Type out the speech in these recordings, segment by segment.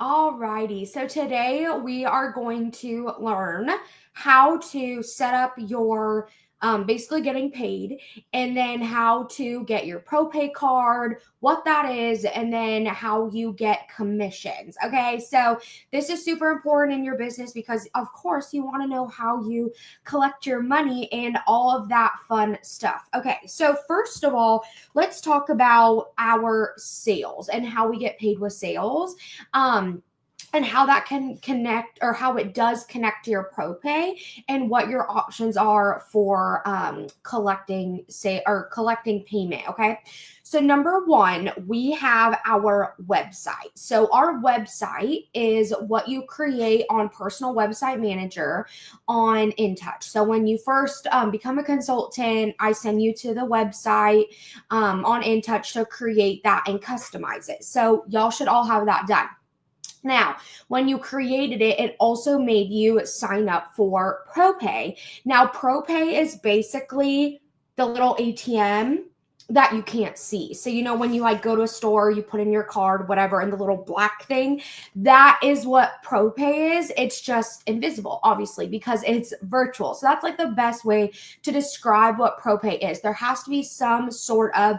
Alrighty, so today we are going to learn how to set up your basically getting paid, and then how to get your ProPay card, what that is, and then how you get commissions. Okay, so this is super important in your business because, of course, you want to know how you collect your money and all of that fun stuff. Okay, so first of all, let's talk about our sales and how we get paid with sales. Um, and how that can connect, or how it does connect to your ProPay, and what your options are for collecting payment. Okay, so number one, we have our website. So our website is what you create on Personal Website Manager on InTouch. So when you first become a consultant, I send you to the website on InTouch to create that and customize it. So y'all should all have that done. Now, when you created it, it also made you sign up for ProPay. Now, ProPay is basically the little ATM that you can't see. So, when you go to a store, you put in your card, whatever, and the little black thing, that is what ProPay is. It's just invisible, obviously, because it's virtual. So that's the best way to describe what ProPay is. There has to be some sort of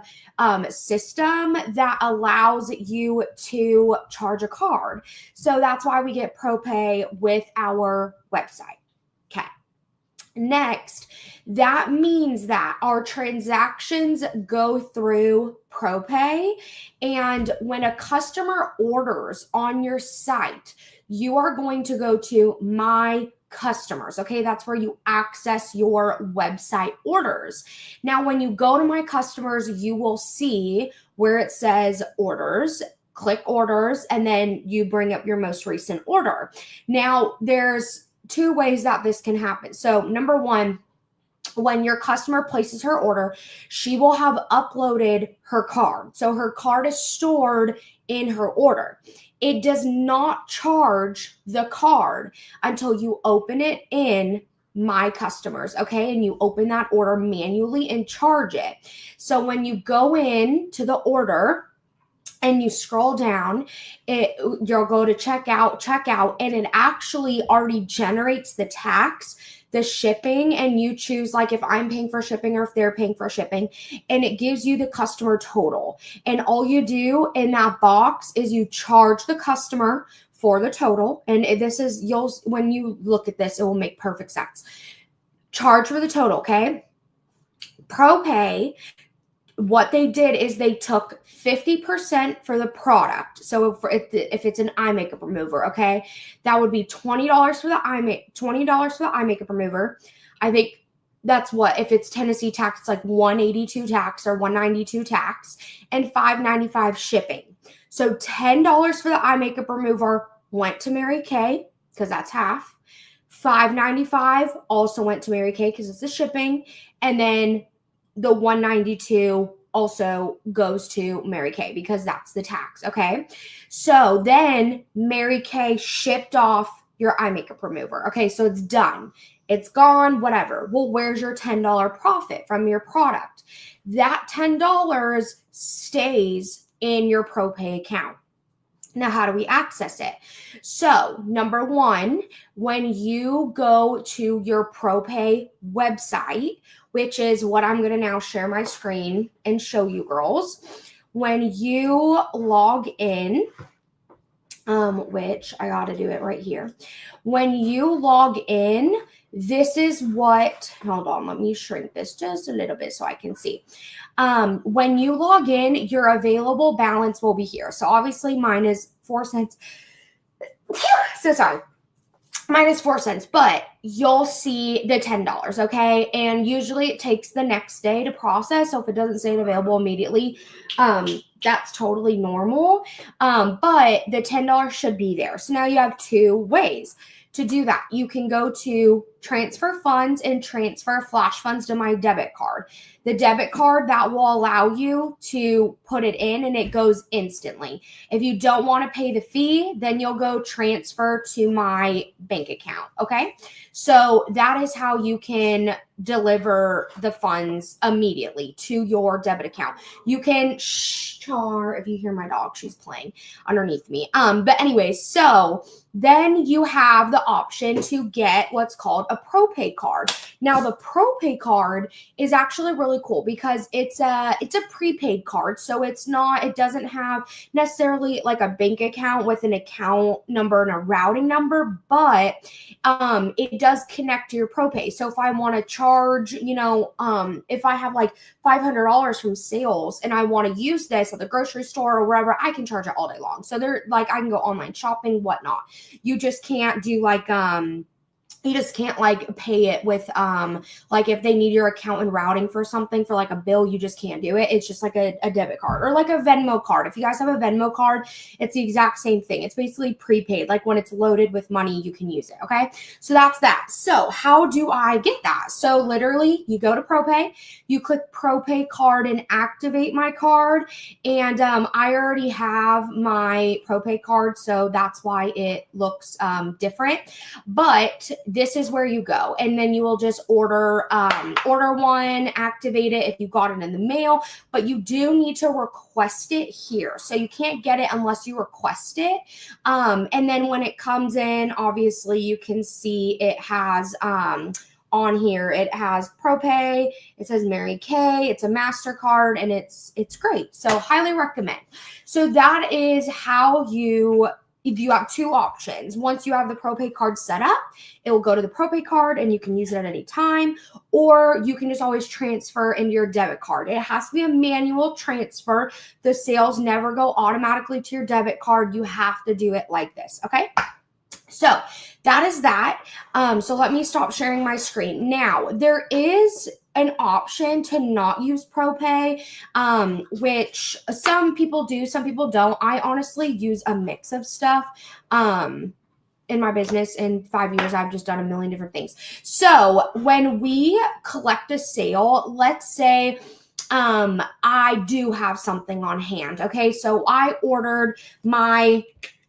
system that allows you to charge a card. So that's why we get ProPay with our website. Okay. Next, that means that our transactions go through ProPay. And when a customer orders on your site, you are going to go to My Customers. Okay, that's where you access your website orders. Now, when you go to My Customers, you will see where it says orders. Click orders, and then you bring up your most recent order. Now, there's two ways that this can happen. So, number one, when your customer places her order, she will have uploaded her card. So her card is stored in her order. It does not charge the card until you open it in My Customers, okay? And you open that order manually and charge it. So when you go in to the order and you scroll down, you'll go to checkout, and it actually already generates the tax, the shipping, and you choose if I'm paying for shipping or if they're paying for shipping, and it gives you the customer total. And all you do in that box is you charge the customer for the total. And when you look at this, it will make perfect sense. Charge for the total, okay? ProPay, what they did is they took 50% for the product. So if it's an eye makeup remover, okay, that would be $20 for the eye makeup remover. I think that's if it's Tennessee tax, it's like $182 tax or $192 tax, and $5.95 shipping. So $10 for the eye makeup remover went to Mary Kay because that's half. $5.95 also went to Mary Kay because it's the shipping, and then the $192 also goes to Mary Kay because that's the tax, okay? So then Mary Kay shipped off your eye makeup remover. Okay, so it's done. It's gone, whatever. Well, where's your $10 profit from your product? That $10 stays in your ProPay account. Now, how do we access it? So, number one, when you go to your ProPay website, which is what I'm going to now share my screen and show you girls, when you log in, which I got to do it right here. When you log in, this is hold on, let me shrink this just a little bit so I can see. When you log in, your available balance will be here. So obviously mine is 4 cents. So sorry. Mine is 4 cents, but you'll see the $10, okay? And usually it takes the next day to process. So if it doesn't say it available immediately, that's totally normal. But the $10 should be there. So now you have two ways to do that. You can go to transfer funds and transfer flash funds to my debit card. The debit card, that will allow you to put it in and it goes instantly. If you don't want to pay the fee, then you'll go transfer to my bank account. Okay. So that is how you can deliver the funds immediately to your debit account. You can Char, if you hear my dog, she's playing underneath me. But anyways, so then you have the option to get what's called a ProPay card. Now the ProPay card is actually really cool because it's a prepaid card. So it doesn't have necessarily like a bank account with an account number and a routing number, but it does connect to your ProPay. So if I want to charge, if I have like $500 from sales and I want to use this at the grocery store or wherever, I can charge it all day long. So they're like, I can go online shopping, whatnot. You just can't do like, you just can't like pay it with like if they need your account and routing for something for like a bill, you just can't do it. It's just like a debit card or like a Venmo card. If you guys have a Venmo card, it's the exact same thing. It's basically prepaid. Like when it's loaded with money, you can use it. Okay. So that's that. So how do I get that? So literally you go to ProPay, you click ProPay card and activate my card. And I already have my ProPay card. So that's why it looks different. But this is where you go, and then you will just order one, activate it if you got it in the mail, but you do need to request it here. So you can't get it unless you request it. And then when it comes in, obviously you can see it has on here, it has ProPay, it says Mary Kay, it's a MasterCard, and it's great. So highly recommend. So that is how you have two options. Once you have the ProPay card set up, it will go to the ProPay card and you can use it at any time, or you can just always transfer into your debit card. It has to be a manual transfer. The sales never go automatically to your debit card. You have to do it like this, okay? So that is that. So let me stop sharing my screen. Now, there is an option to not use ProPay, which some people do, some people don't. I honestly use a mix of stuff. In my business in 5 years, I've just done a million different things. So when we collect a sale, let's say I do have something on hand. Okay. So I ordered my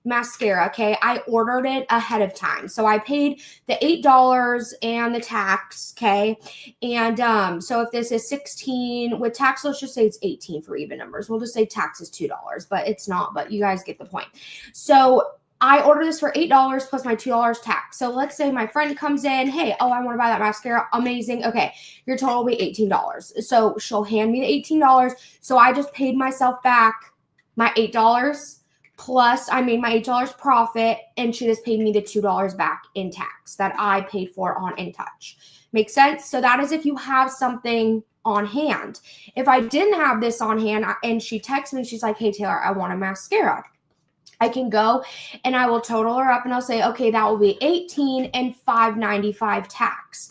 mascara. Okay. I ordered it ahead of time. So I paid the $8 and the tax. Okay. And so if this is 16 with tax, let's just say it's 18 for even numbers. We'll just say tax is $2, but it's not, but you guys get the point. So I ordered this for $8 plus my $2 tax. So let's say my friend comes in, hey, I want to buy that mascara. Amazing. Okay. Your total will be $18. So she'll hand me the $18. So I just paid myself back my $8 plus I made my $8 profit, and she just paid me the $2 back in tax that I paid for on InTouch. Make sense? So that is if you have something on hand. If I didn't have this on hand and she texts me, she's like, hey, Taylor, I want a mascara. I can go and I will total her up and I'll say, okay, that will be $18 and $5.95 tax.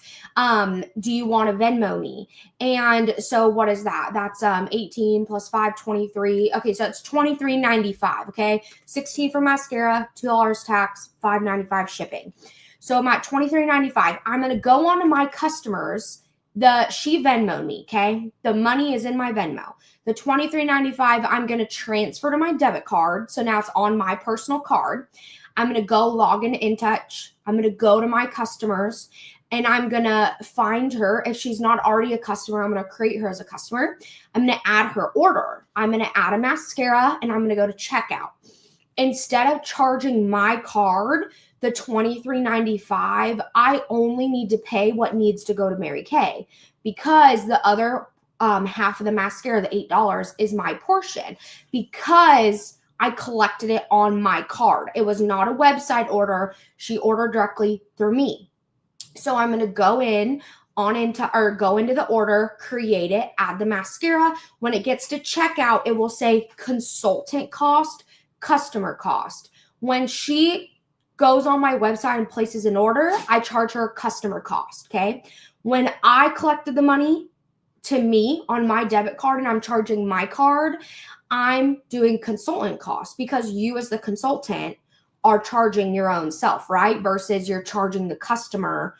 Do you want to Venmo me? And so what is that? That's 18 plus 5, 23. Okay, so it's $23.95. Okay, 16 for mascara, $2 tax, $5.95 shipping. So I'm at $23.95. I'm gonna go on to my customers. She Venmo'd me. Okay, the money is in my Venmo. The $23.95 I'm going to transfer to my debit card. So now it's on my personal card. I'm going to go log into InTouch. I'm going to go to my customers and I'm going to find her. If she's not already a customer, I'm going to create her as a customer. I'm going to add her order. I'm going to add a mascara and I'm going to go to checkout. Instead of charging my card the $23.95, I only need to pay what needs to go to Mary Kay, because the other half of the mascara, the $8, is my portion because I collected it on my card. It was not a website order. She ordered directly through me. So I'm going to go into the order, create it, add the mascara. When it gets to checkout, it will say consultant cost, customer cost. When she goes on my website and places an order, I charge her customer cost. Okay. When I collected the money to me on my debit card and I'm charging my card, I'm doing consultant costs because you as the consultant are charging your own self, right? Versus you're charging the customer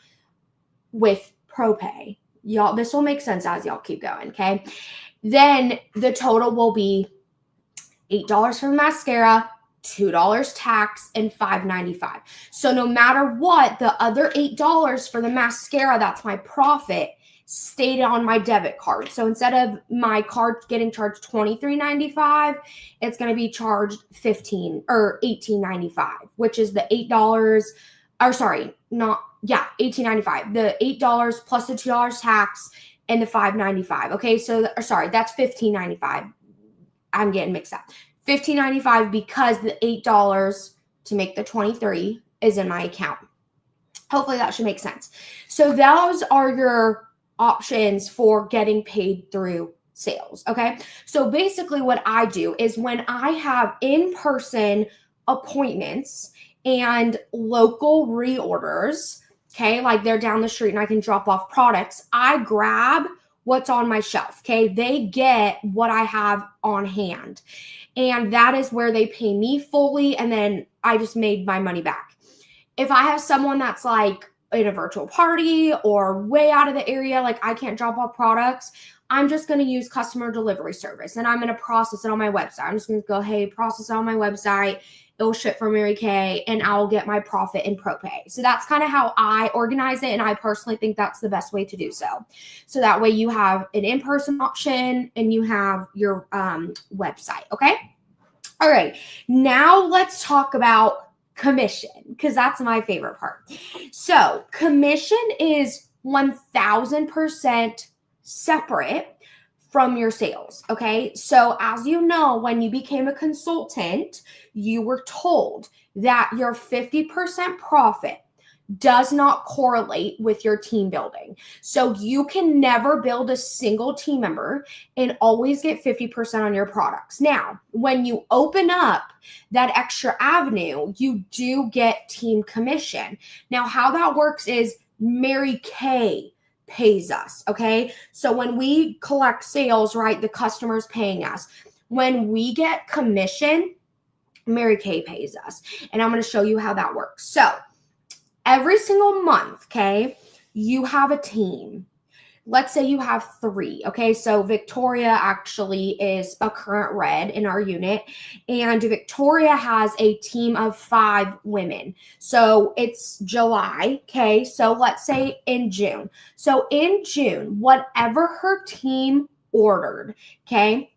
with ProPay. Y'all, this will make sense as y'all keep going, okay? Then the total will be $8 for the mascara, $2 tax, and $5.95. So no matter what, the other $8 for the mascara, that's my profit, stayed on my debit card. So instead of my card getting charged $23.95, it's going to be charged $18.95, which is the $8, or sorry, $18.95. The $8 plus the $2 tax and the $5.95. Okay, so sorry, that's $15.95. I'm getting mixed up. $15.95 because the $8 to make the 23 is in my account. Hopefully that should make sense. So those are your options for getting paid through sales. Okay. So basically what I do is when I have in-person appointments and local reorders, okay, like they're down the street and I can drop off products, I grab what's on my shelf. Okay. They get what I have on hand. And that is where they pay me fully. And then I just made my money back. If I have someone that's like in a virtual party or way out of the area, like I can't drop off products, I'm just going to use customer delivery service and I'm going to process it on my website. I'm just going to go, hey, process it on my website. It'll ship for Mary Kay and I'll get my profit in ProPay. So that's kind of how I organize it. And I personally think that's the best way to do so. So that way you have an in-person option and you have your website. Okay. All right. Now let's talk about commission, because that's my favorite part. So commission is 1000% separate from your sales. Okay. So as you know, when you became a consultant, you were told that your 50% profit does not correlate with your team building. So you can never build a single team member and always get 50% on your products. Now, when you open up that extra avenue, you do get team commission. Now, how that works is Mary Kay pays us, okay? So when we collect sales, right, the customer's paying us. When we get commission, Mary Kay pays us. And I'm going to show you how that works. So every single month, okay, you have a team. Let's say you have 3, okay? So Victoria actually is a current red in our unit, and Victoria has a team of 5 women. So it's July, okay? So let's say in June. So in June, whatever her team ordered, okay,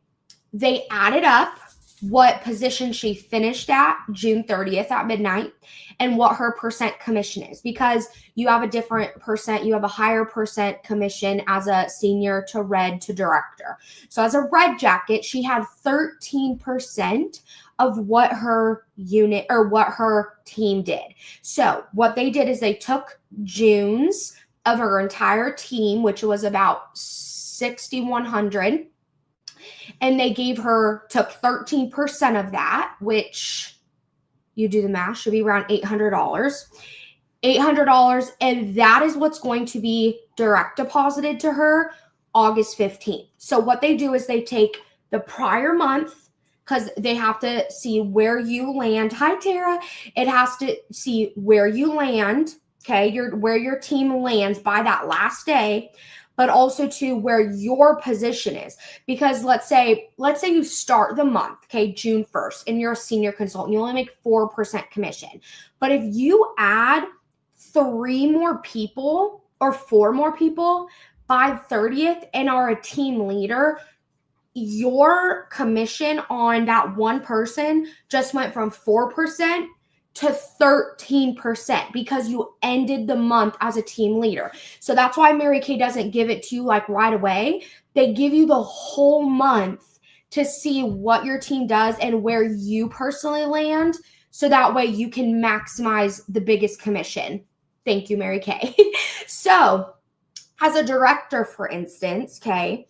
they added up what position she finished at June 30th at midnight and what her percent commission is, because you have a different percent. You have a higher percent commission as a senior to red to director. So as a red jacket, she had 13% of what her unit or what her team did. So what they did is they took June's of her entire team, which was about 6,100. And they took 13% of that, which you do the math, should be around $800. $800, and that is what's going to be direct deposited to her August 15th. So what they do is they take the prior month, because they have to see where you land. Hi, Tara. It has to see where you land, okay, where your team lands by that last day, but also to where your position is. Because let's say you start the month, okay, June 1st, and you're a senior consultant, you only make 4% commission. But if you add 3 more people or 4 more people by 30th and are a team leader, your commission on that one person just went from 4% to 13% because you ended the month as a team leader. So that's why Mary Kay doesn't give it to you like right away. They give you the whole month to see what your team does and where you personally land. So that way you can maximize the biggest commission. Thank you, Mary Kay. So as a director, for instance, okay,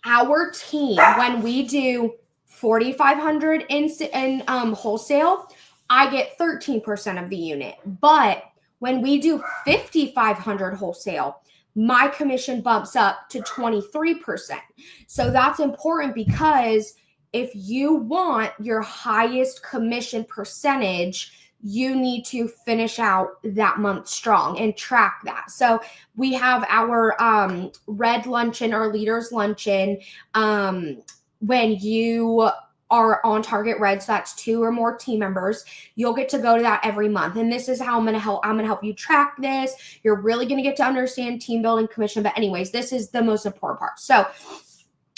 our team, when we do 4,500 in wholesale, I get 13% of the unit. But when we do 5,500 wholesale, my commission bumps up to 23%. So that's important, because if you want your highest commission percentage you need to finish out that month strong and track that. So we have our red luncheon or leaders luncheon. When you are on target red, so that's 2 or more team members, you'll get to go to that every month. And this is how I'm going to help you track this. You're really going to get to understand team building, commission. But anyways, this is the most important part. So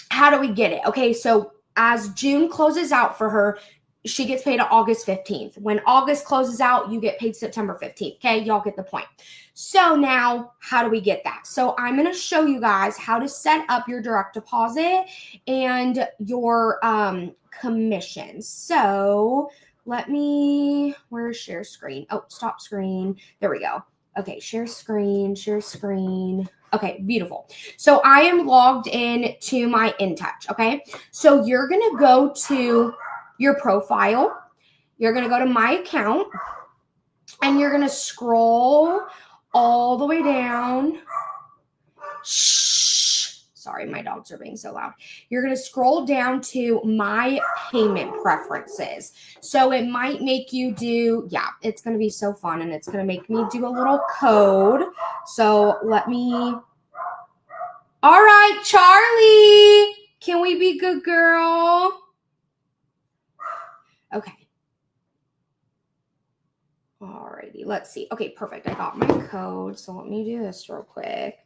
how do we get it? Okay, so as June closes out for her, she gets paid on August 15th. When August closes out, you get paid September 15th. Okay, y'all get the point. So now, how do we get that? So I'm going to show you guys how to set up your direct deposit and your commissions. So let me, where's share screen? Oh, stop screen. There we go. Okay, share screen, share screen. Okay, beautiful. So I am logged in to my InTouch, okay? So you're going to go to your profile. You're going to go to my account and you're going to scroll all the way down. Shh. Sorry, my dogs are being so loud. You're going to scroll down to my payment preferences. So it might make you do, yeah, it's going to be so fun and it's going to make me do a little code. So let me, all right, Charlie, can we be good girl? Okay. Alrighty, let's see. Okay, perfect. I got my code. So let me do this real quick.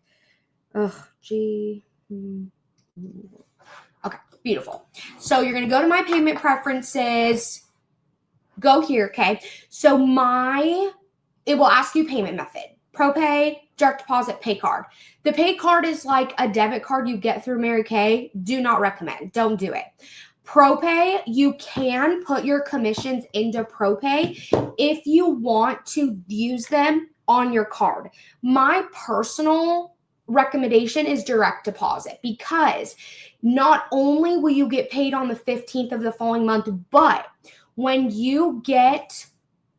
Okay, beautiful. So you're going to go to my payment preferences. Go here, okay? So it will ask you payment method. ProPay, direct deposit, pay card. The pay card is like a debit card you get through Mary Kay. Do not recommend. Don't do it. ProPay, you can put your commissions into ProPay if you want to use them on your card. My personal recommendation is direct deposit because not only will you get paid on the 15th of the following month, but when you get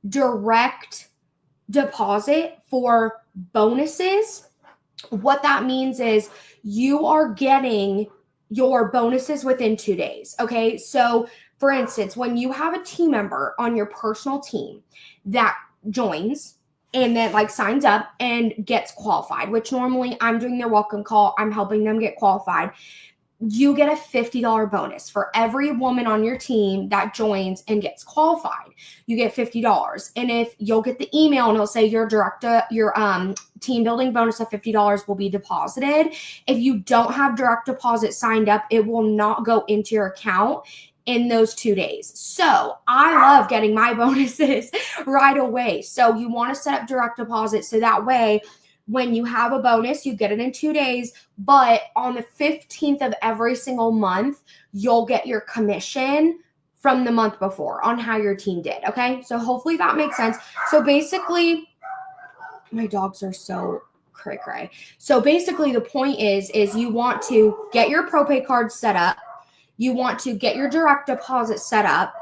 direct deposit for bonuses, what that means is you are getting your bonuses within 2 days. Okay. So for instance, when you have a team member on your personal team that joins and then like signs up and gets qualified, which normally I'm doing their welcome call, I'm helping them get qualified, you get a $50 bonus for every woman on your team that joins and gets qualified. You get $50. And if you'll get the email and it'll say your team building bonus of $50 will be deposited. If you don't have direct deposit signed up, it will not go into your account in those 2 days. So I love getting my bonuses right away. So you want to set up direct deposit so that way when you have a bonus, you get it in 2 days, but on the 15th of every single month, you'll get your commission from the month before on how your team did, okay? So hopefully that makes sense. So basically, my dogs are so cray-cray. So basically the point is you want to get your ProPay card set up, you want to get your direct deposit set up,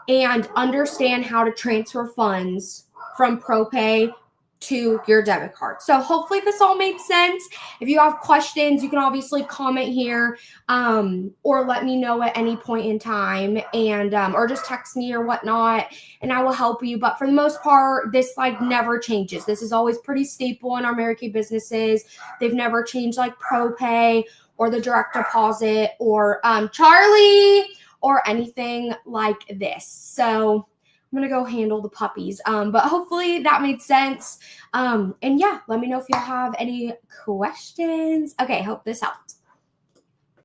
and understand how to transfer funds from ProPay to your debit card. So hopefully this all made sense. If you have questions, you can obviously comment here or let me know at any point in time and or just text me or whatnot and I will help you. But for the most part, this like never changes. This is always pretty staple in our Mary Kay businesses. They've never changed like ProPay or the direct deposit or Charlie or anything like this. So I'm going to go handle the puppies. But hopefully that made sense. And yeah, let me know if y'all have any questions. Okay, hope this helped.